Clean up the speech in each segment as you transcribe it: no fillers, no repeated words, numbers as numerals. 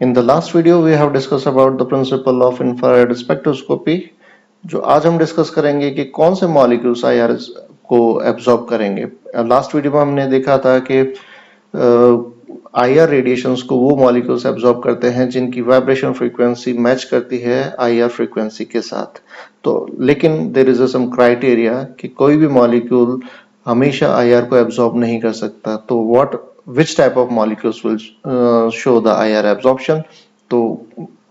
In the last video, we have discussed about the principle of infrared spectroscopy. जो आज हम discuss करेंगे कि कौन से मॉलिक्यूल्स आईआर को एब्जॉर्ब करेंगे। लास्ट वीडियो में हमने देखा था कि आईआर रेडिएशंस को वो मॉलिक्यूल्स एब्जॉर्ब करते हैं जिनकी वाइब्रेशन फ्रीक्वेंसी मैच करती है आईआर फ्रीक्वेंसी के साथ। तो लेकिन देयर इज सम क्राइटेरिया कि कोई भी मॉलिक्यूल हमेशा आईआर को एब्जॉर्ब नहीं कर सकता। तो which type of molecules will show the IR absorption? So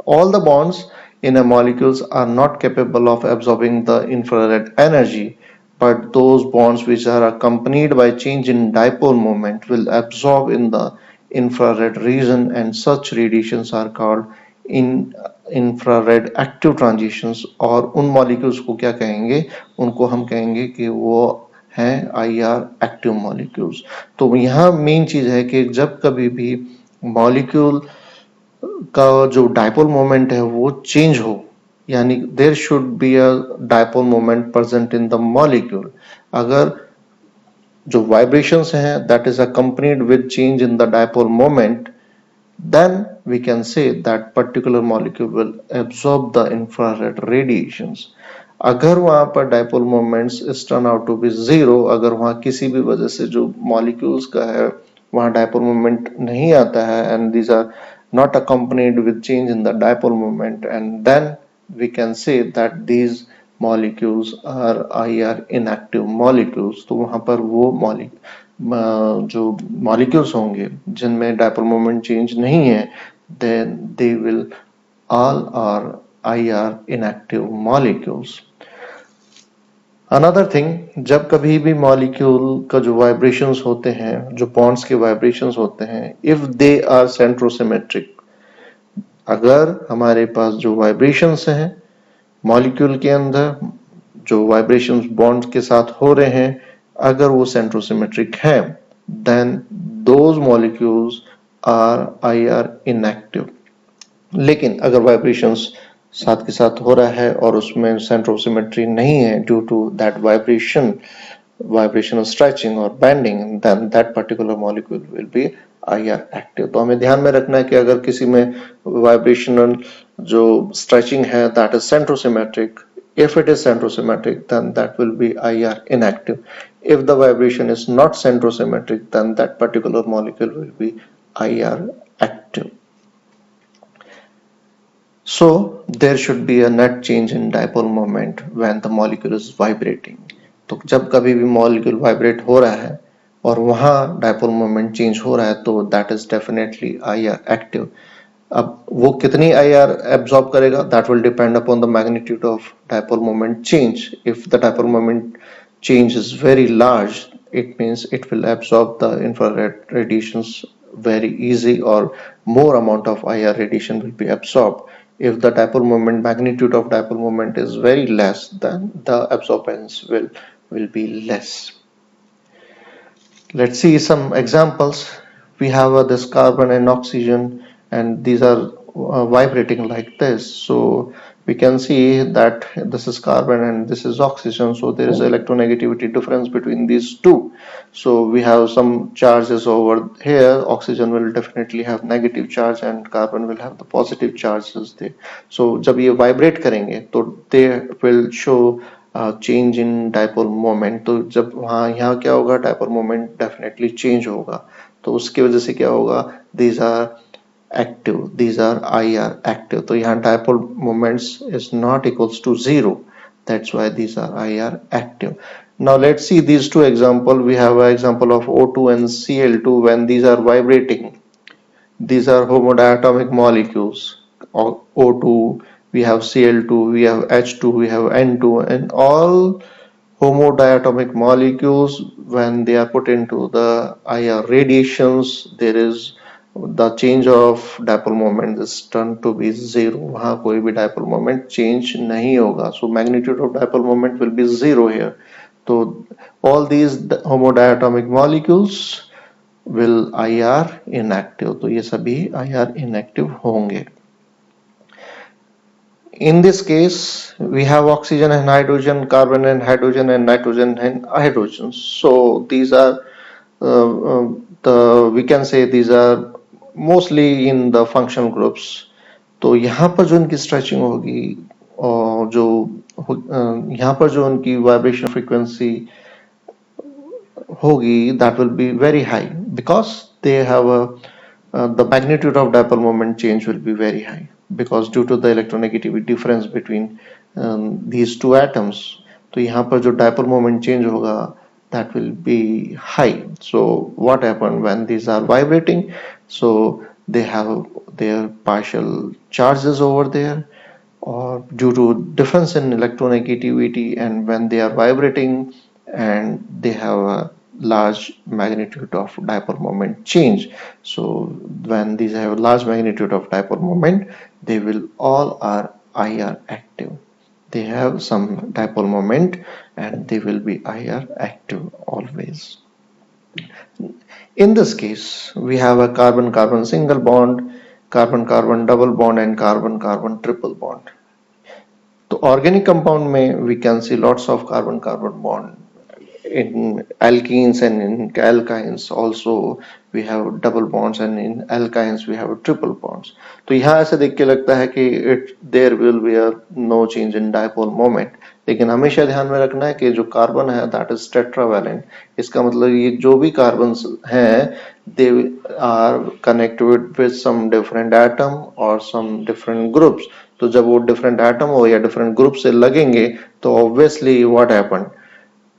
all the bonds in a molecules are not capable of absorbing the infrared energy, but those bonds which are accompanied by change in dipole moment will absorb in the infrared region, and such radiations are called in infrared active transitions। और उन molecules को क्या कहेंगे? उनको हम कहेंगे कि वो हैं आईआर एक्टिव मॉलिक्यूल्स। तो यहाँ मेन चीज है कि जब कभी भी मॉलिक्यूल का जो डायपोल मोमेंट है वो चेंज हो, यानी there should be a dipole moment present in the molecule. अगर जो वाइब्रेशंस हैं that is accompanied with change in the dipole moment, then we can say that particular molecule will absorb the infrared radiations। अगर वहां पर dipole moments is turn out to be zero, अगर वहां किसी भी वजह से जो मॉलिक्यूल्स का है वहां डायपोल मोमेंट नहीं आता है and these are not accompanied with change in the dipole moment, and then we can say that these molecules are IR inactive molecules। तो वहां पर वो जो molecules होंगे जिनमें dipole moment change नहीं है, then they will all are IR inactive molecules। Another thing, जब कभी भी मॉलिक्यूल का जो वाइब्रेशंस होते हैं, जो बॉन्ड्स के वाइब्रेशंस होते हैं, इफ दे आर सेंट्रोसिमेट्रिक, अगर हमारे पास जो वाइब्रेशंस हैं मॉलिक्यूल के अंदर, जो वाइब्रेशंस बॉन्ड्स के साथ हो रहे हैं, अगर वो सेंट्रोसिमेट्रिक हैं, then those molecules are IR inactive. लेकिन अगर वाइब्रेशंस साथ के साथ हो रहा है और उसमें सेंटर ऑफ सिमेट्री नहीं है due to that vibrational stretching और bending, then that particular molecule will be IR active. तो हमें ध्यान में रखना है कि अगर किसी में वाइब्रेशनल जो स्ट्रेचिंग है that is centrosymmetric, if it is centrosymmetric then that will be IR inactive। if the vibration is not centrosymmetric then that particular molecule will be IR active। So there should be a net change in dipole moment when the molecule is vibrating। तो जब कभी भी molecule vibrate हो रहा है और वहां dipole moment change हो रहा है तो that is definitely IR active। अब वो कितनी IR absorb करेगा that will depend upon the magnitude of dipole moment change। if the dipole moment change is very large, it means it will absorb the infrared radiations very easy, or more amount of IR radiation will be absorbed। if the dipole moment magnitude of dipole moment is very less, then the absorbance will be less। let's see some examples। we have this carbon and oxygen, and these are vibrating like this। so we can see that this is carbon and this is oxygen, so there is electronegativity difference between these two। so we have some charges over here, oxygen will definitely have negative charge and carbon will have the positive charges there। so जब ये vibrate करेंगे तो they will show change in dipole moment। तो जब वहाँ यहाँ क्या होगा, dipole moment definitely change होगा, तो उसकी वजह से क्या होगा, these are active, these are IR active। तो यहाँ dipole moments is not equals to zero, that's why these are IR active। now let's see these two example। we have an example of O2 and Cl2 when these are vibrating। these are homodiatomic molecules, O2, we have Cl2, we have H2, we have N2, and all homodiatomic molecules when they are put into the IR radiations, there is the change of dipole moment is turned to be zero। वहां कोई भी dipole moment change नहीं होगा, so magnitude of dipole moment will be zero here। तो all these homodiatomic molecules will IR inactive। तो ये सभी IR inactive होंगे। in this case we have oxygen and hydrogen, carbon and hydrogen, and nitrogen and hydrogen। so these are we can say these are mostly in the functional groups. तो यहाँ पर जो इनकी stretching होगी और जो यहाँ पर जो उनकी वाइब्रेशन फ्रीक्वेंसी होगी, that will be very high because they have the magnitude of dipole moment change will be very high because due to the electronegativity difference between these two atoms. तो यहाँ पर जो dipole moment change होगा that will be high. So what happened when these are vibrating? So they have their partial charges over there, or due to difference in electronegativity, and when they are vibrating and they have a large magnitude of dipole moment change. So when these have a large magnitude of dipole moment, they will all are IR active. They have some dipole moment and they will be IR active always. In this case, we have a carbon-carbon single bond, carbon-carbon double bond, and carbon-carbon triple bond. तो organic compound में we can see lots of carbon-carbon bond. In alkenes and in alkynes also we have double bonds, and in alkynes we have triple bonds. तो यहाँ ऐसे देख के लगता है कि there will be a no change in dipole moment, लेकिन हमेशा ध्यान में रखना है कि जो कार्बन है that is tetravalent. इसका मतलब ये जो भी कार्बन हैं they are connected with some different atom or some different groups. तो जब वो different atom हो या different group से लगेंगे तो obviously what happened,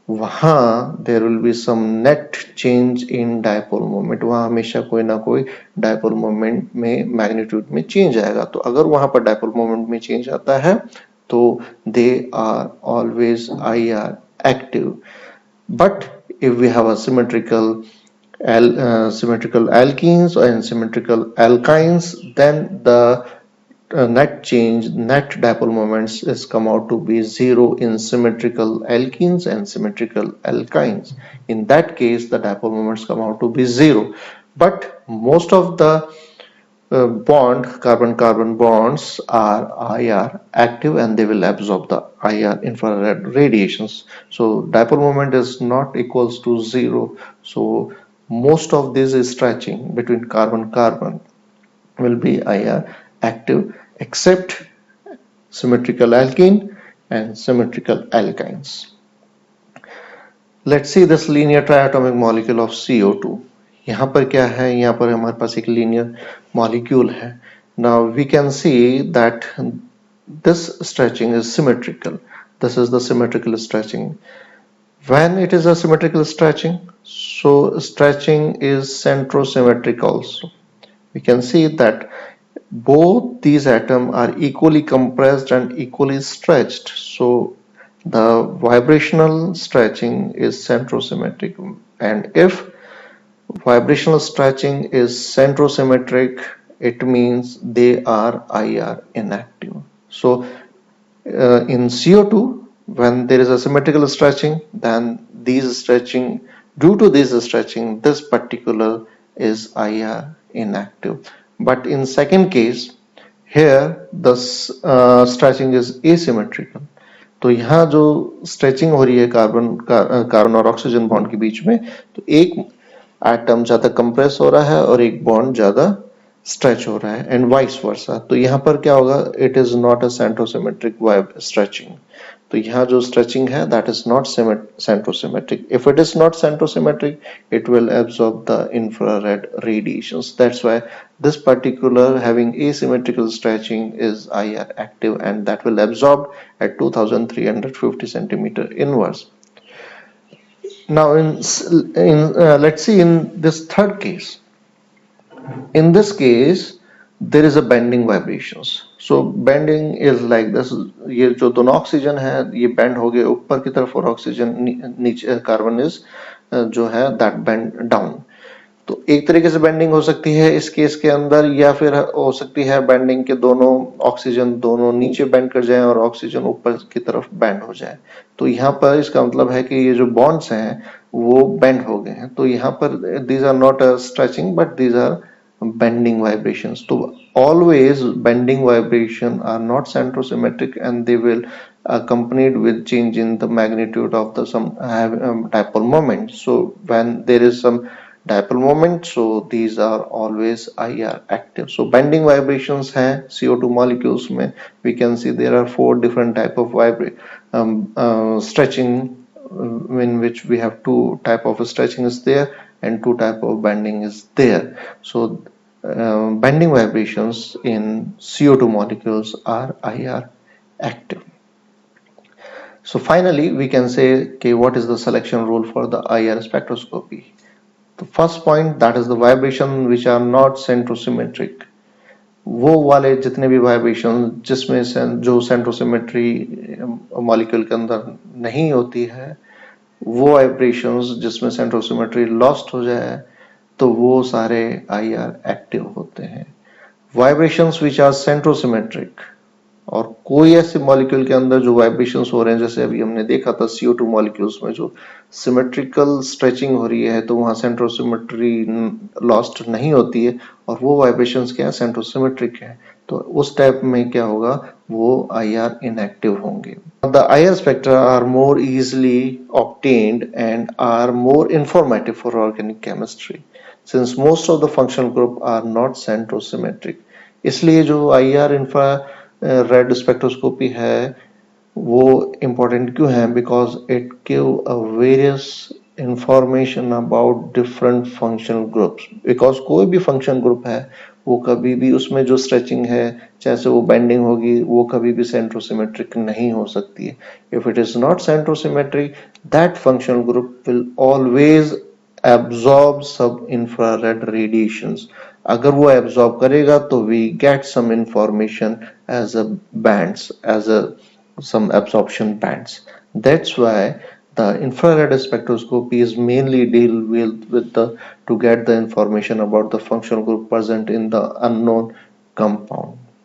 वहां there will be some net change in dipole moment, वहां हमेशा कोई ना कोई डायपोल मोमेंट में मैग्नीट्यूड में चेंज आएगा। तो अगर वहां पर डायपोल मोमेंट में चेंज आता है तो they are always I R active. But if we have a symmetrical alkenes and symmetrical alkynes, then the net dipole moments is come out to be zero in symmetrical alkenes and symmetrical alkynes. In that case, the dipole moments come out to be zero. But most of the carbon-carbon bonds are IR active and they will absorb the IR infrared radiations. So dipole moment is not equals to zero. So most of this is stretching between carbon-carbon will be IR active, except symmetrical alkene and symmetrical alkynes. Let's see this linear triatomic molecule of CO2. यहाँ पर क्या है, यहाँ पर हमारे पास एक linear molecule है। Now we can see that this stretching is symmetrical. This is the symmetrical stretching. When it is a symmetrical stretching, so stretching is centrosymmetric also. We can see that both these atoms are equally compressed and equally stretched. So the vibrational stretching is centrosymmetric, and if vibrational stretching is centrosymmetric, it means they are IR inactive. So in CO2, when there is a symmetrical stretching, then due to this stretching, this particular is IR inactive. But in second case, here the stretching is asymmetrical. तो यहाँ जो stretching हो रही है carbon और oxygen bond के बीच में, तो एक एटम ज्यादा कंप्रेस हो रहा है और एक बॉन्ड ज्यादा स्ट्रेच हो रहा है, एंड वाइस वर्सा। तो यहाँ पर क्या होगा, it is not a centrosymmetric stretching. तो यहाँ जो स्ट्रेचिंग है that is not centrosymmetric. If it is not centrosymmetric, it will absorb the infrared radiations. That's why this particular having asymmetrical stretching is IR active, and that will absorb at 2350 centimeter inverse. Now let's see in this third case. In this case there is a bending vibrations. So bending is like this. ये जो दोनों oxygen है ये bend हो गए ऊपर की तरफ और ऑक्सीजन नीचे कार्बन इज जो है दैट बेंड डाउन। तो एक तरीके से बेंडिंग हो सकती है इस केस के अंदर, या फिर हो सकती है बेंडिंग के दोनों ऑक्सीजन दोनों नीचे बेंड कर जाएं और ऑक्सीजन ऊपर की तरफ बेंड हो जाए। तो यहाँ पर इसका मतलब है कि ये जो बॉन्ड्स हैं वो बेंड हो गए हैं। तो यहाँ पर these are not a stretching but these are bending vibrations. So always bending vibration are not centrosymmetric, and they will accompanied with change in the magnitude of the some dipole moment. So when there is some dipole moment, so these are always IR active. So bending vibrations हैं CO2 molecules में, we can see there are 4 different type of stretching, in which we have 2 type of stretching is there and 2 type of bending is there. So bending vibrations in CO2 molecules are IR active. So finally, we can say, okay, what is the selection rule for the IR spectroscopy? The first point, that is the vibration which are not centrosymmetric. वो वाले जितने भी vibration जिसमें जो सेंट्रोसिमेट्री molecule के अंदर नहीं होती है, वो वाइब्रेशंस जिसमें सेंट्रोसिमेट्री लॉस्ट हो जाए, तो वो सारे IR एक्टिव होते हैं. वाइब्रेशंस विच आर सेंट्रोसिमेट्रिक, और कोई ऐसे मॉलिक्यूल के अंदर जो वाइब्रेशंस हो रहे हैं, जैसे अभी हमने देखा था CO2 मॉलिक्यूल्स में जो सिमेट्रिकल स्ट्रेचिंग हो रही है, तो वहां सेंट्रोसिमेट्री लॉस्ट नहीं होती है और वो वाइब्रेशंस क्या है, सेंट्रोसिमेट्रिक है. तो उस टाइप में क्या होगा, वो IR इनएक्टिव होंगे. The IR spectra are more easily obtained and are more informative for organic chemistry since most of the functional group are not centrosymmetric. इसलिए जो IR रेड स्पेक्ट्रोस्कोपी है वो इम्पोर्टेंट क्यों है, because it give a various information about different functional groups. Because कोई भी function group है वो कभी भी उसमें जो स्ट्रेचिंग है, जैसे वो बेंडिंग होगी, वो कभी भी सेंट्रोसिमेट्रिक नहीं हो सकती है. If it is not centrosymmetric, that functional group will always absorb sub infrared radiations. अगर वो absorb करेगा तो we get some information as a bands, as a some absorption bands. That's why the infrared spectroscopy is mainly deal with the to get the information about the functional group present in the unknown compound.